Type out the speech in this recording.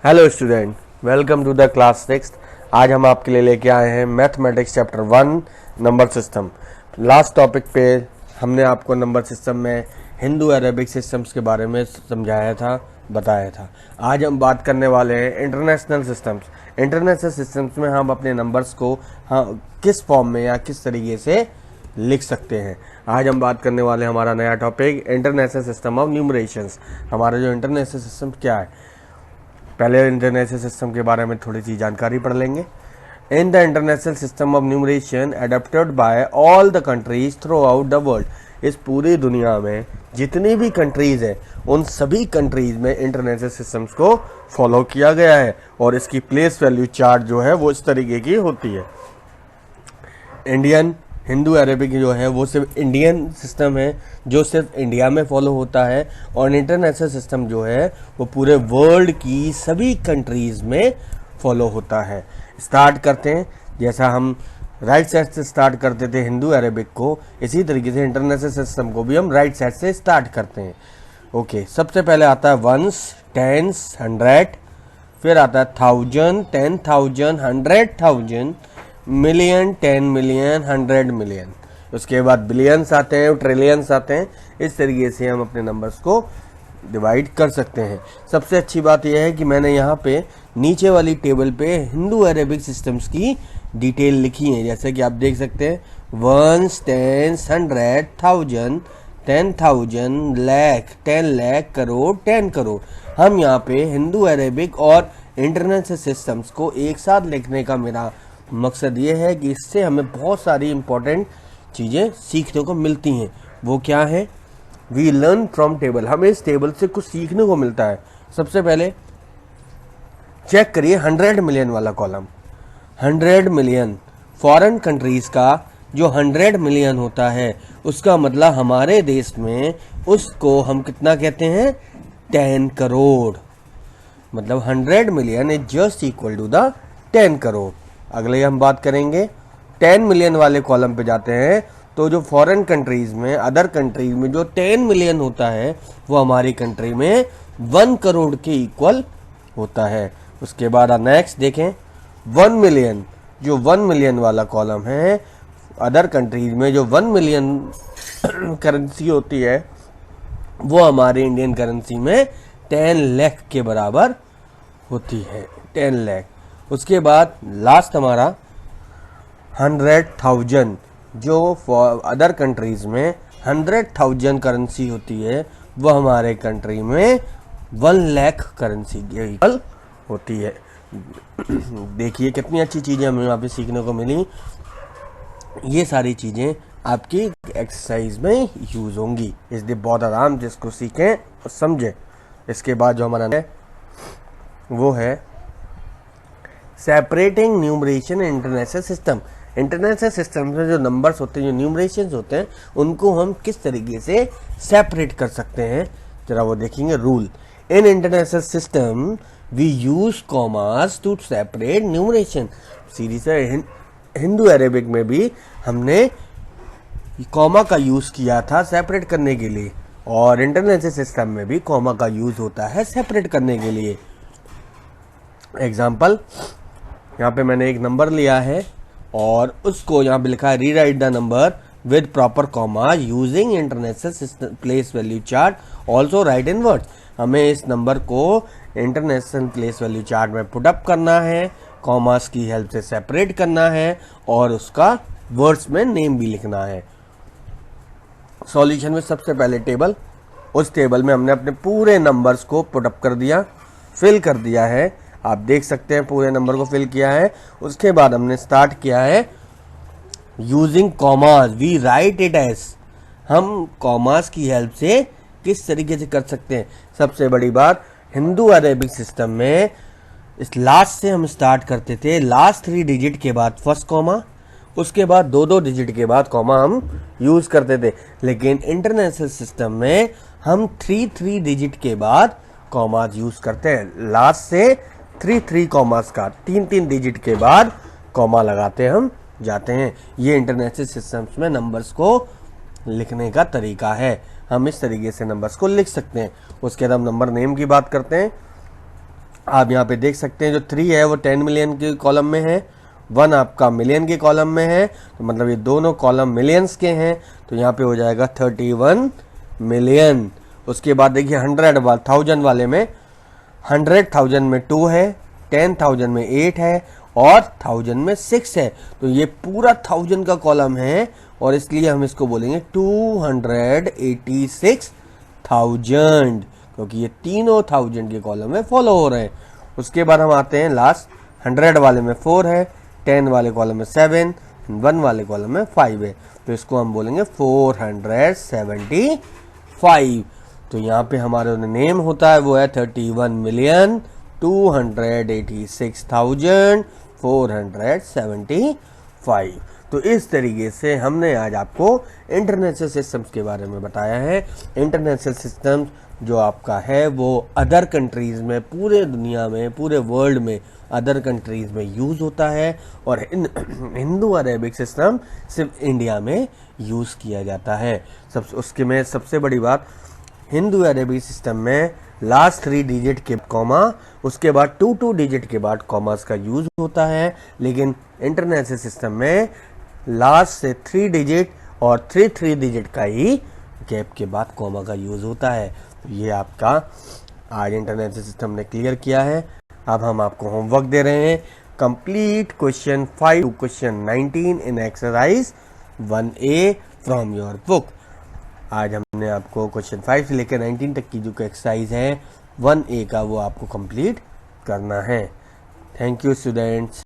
Hello student, welcome to the class 6। आज हम आपके लिए लेके आए हैं mathematics chapter 1 number system. Last topic पे हमने आपको नंबर सिस्टम में हिंदू अरेबिक सिस्टम्स के बारे में समझाया था, बताया था। आज हम बात करने वाले हैं इंटरनेशनल सिस्टम्स। इंटरनेशनल सिस्टम्स में हम अपने नंबर्स को किस फॉर्म में या किस तरीके से लिख सकते हैं। आज हम बात करने वाले हैं हमारा नया टॉपिक इंटरनेशनल सिस्टम ऑफ न्यूमरेशंस। हमारा जो इंटरनेशनल सिस्टम क्या है, पहले इंटरनेशनल सिस्टम के बारे में थोड़ी सी जानकारी पढ़ लेंगे। In the international system of numeration adopted by all the countries through out the world, इस पूरी दुनिया में जितनी भी कंट्रीज है उन सभी कंट्रीज में इंटरनेशनल सिस्टम्स को फॉलो किया गया है और इसकी प्लेस वैल्यू चार्ट जो है वो इस तरीके की होती है। इंडियन हिंदू अरेबिक जो है वो सिर्फ इंडियन सिस्टम है जो सिर्फ इंडिया में फॉलो होता है, और इंटरनेशनल सिस्टम जो है वो पूरे वर्ल्ड की सभी कंट्रीज में फॉलो होता है। स्टार्ट करते हैं, जैसा हम राइट साइड से स्टार्ट करते थे हिंदू अरेबिक को, इसी तरीके से इंटरनेशनल सिस्टम को भी हम राइट साइड से स्टार्ट करते हैं। ओके, सबसे पहले आता है वंस, टेंस, 100, फिर आता है 1000, 10,000, 100,000, मिलियन, 10 मिलियन, 100 मिलियन। उसके बाद बिलियंस आते हैं, ट्रिलियंस आते हैं। इस तरीके से हम अपने नंबर्स को डिवाइड कर सकते हैं। सबसे अच्छी बात यह है कि मैंने यहाँ पे नीचे वाली टेबल पे हिंदू अरेबिक सिस्टम्स की डिटेल लिखी है, जैसे कि आप देख सकते हैं 1, 10, 100, 1000, 10,000, लाख, 10 लाख, करोड़, 10 करोड़। हम यहाँ पे हिंदू अरेबिक और इंटरनेशनल सिस्टम्स को एक साथ लिखने का मेरा मकसद ये है कि इससे हमें बहुत सारी इंपॉर्टेंट चीज़ें सीखने को मिलती हैं। वो क्या है? वी लर्न फ्रॉम टेबल, हमें इस टेबल से कुछ सीखने को मिलता है। सबसे पहले चेक करिए 100 मिलियन वाला कॉलम। 100 मिलियन फॉरेन कंट्रीज का जो 100 मिलियन होता है, उसका मतलब हमारे देश में उसको हम कितना कहते हैं? 10 करोड़। मतलब 100 million is just equal to the 10 crore. अगले हम बात करेंगे 10 मिलियन वाले कॉलम पे जाते हैं, तो जो फॉरेन कंट्रीज में, अदर कंट्रीज में जो 10 मिलियन होता है वो हमारी कंट्री में 1 करोड़ के इक्वल होता है। उसके बाद नेक्स्ट देखें 1 मिलियन, जो 1 मिलियन वाला कॉलम है, अदर कंट्रीज में जो 1 मिलियन करेंसी होती है वो हमारे इंडियन करेंसी में 10 लाख के बराबर होती है, 10 लाख। उसके बाद लास्ट हमारा 100,000, जो अदर कंट्रीज में 100,000 करेंसी होती है वो हमारे कंट्री में 1 लाख करेंसी के इक्वल होती है। देखिए कितनी अच्छी चीज़ें हमें यहाँ पे सीखने को मिली। ये सारी चीज़ें आपकी एक्सरसाइज में यूज़ होंगी, इसलिए बहुत आराम से इसको सीखें और समझें। इसके बाद जो हमारा है वो है separating numeration international system. International system में जो नंबर्स होते हैं, जो न्यूमरेशंस होते हैं, उनको हम किस तरीके से सेपरेट कर सकते हैं, जरा वो देखेंगे। Rule in international system we use commas to separate numeration. Series है, हिंदू अरेबिक में भी हमने कॉमा का यूज किया था सेपरेट करने के लिए, और इंटरनेशनल सिस्टम में भी कॉमा का यूज होता है सेपरेट करने के लिए। एग्जाम्पल, यहाँ पे मैंने एक नंबर लिया है और उसको यहाँ पे लिखा है rewrite the number with proper comma using international place value chart, also right in words. हमें इस नंबर को इंटरनेशनल प्लेस वैल्यू चार्ट में पुट अप करना है, कॉमास की हेल्प से सेपरेट करना है, और उसका वर्ड्स में नेम भी लिखना है। सॉल्यूशन में सबसे पहले टेबल, उस टेबल में हमने अपने पूरे नंबर्स को पुट अप कर दिया, फिल कर दिया है। आप देख सकते हैं पूरे नंबर को फिल किया है। उसके बाद हमने स्टार्ट किया है using commas, we write it as. हम कॉमास की हेल्प से किस तरीके से कर सकते हैं? सबसे बड़ी बात, हिंदू अरेबिक सिस्टम में इस लास्ट से हम स्टार्ट करते थे, लास्ट 3 डिजिट के बाद फर्स्ट कॉमा, उसके बाद 2-2 डिजिट के बाद कॉमा हम यूज करते थे। लेकिन इंटरनेशनल सिस्टम में हम 3-3 डिजिट के बाद कॉमास यूज करते हैं। लास्ट से 3-3 कॉमास का 3-3 डिजिट के बाद कॉमा लगाते हम जाते हैं। ये इंटरनेशनल सिस्टम्स में नंबर्स को लिखने का तरीका है। हम इस तरीके से नंबर्स को लिख सकते हैं। उसके बाद हम नंबर नेम की बात करते हैं। आप यहाँ पे देख सकते हैं जो 3 है वो 10 मिलियन के कॉलम में है, 1 आपका मिलियन के कॉलम में है, तो मतलब ये दोनों कॉलम मिलियंस के हैं, तो यहाँ पे हो जाएगा 31 मिलियन। उसके बाद देखिए 100,000 वाले में 100,000 में 2 है, 10,000 में 8 है और 1000 में 6 है, तो ये पूरा 1000 का कॉलम है और इसलिए हम इसको बोलेंगे 286,000, क्योंकि ये तीनों 1000 के कॉलम में फॉलो हो रहे हैं। उसके बाद हम आते हैं लास्ट 100 वाले में 4 है, 10 वाले कॉलम में 7, 1 वाले कॉलम में 5 है, तो इसको हम बोलेंगे 475। तो यहाँ पे हमारा नेम होता है वो है 31,286,475। तो इस तरीके से हमने आज आपको इंटरनेशनल सिस्टम्स के बारे में बताया है। इंटरनेशनल सिस्टम जो आपका है वो अदर कंट्रीज़ में, पूरे दुनिया में, पूरे वर्ल्ड में अदर कंट्रीज़ में यूज़ होता है और हिंदू अरेबिक सिस्टम सिर्फ इंडिया में यूज़ किया जाता है। उसके में सबसे बड़ी बात, हिंदू अरेबिक सिस्टम में लास्ट 3 डिजिट के कॉमा, उसके बाद 2 डिजिट के बाद कॉमास का यूज़ होता है, लेकिन इंटरनेशनल सिस्टम में लास्ट से 3 डिजिट और 3 डिजिट का ही गैप के बाद कॉमा का यूज़ होता है। तो ये आपका आज इंटरनेशनल सिस्टम ने क्लियर किया है। अब हम आपको होमवर्क दे रहे हैं, complete question 5 to question 19 in exercise 1A from your book. आज हमने आपको क्वेश्चन 5 से लेकर 19 तक की जो एक्सरसाइज है 1A का वो आपको कंप्लीट करना है। Thank you students.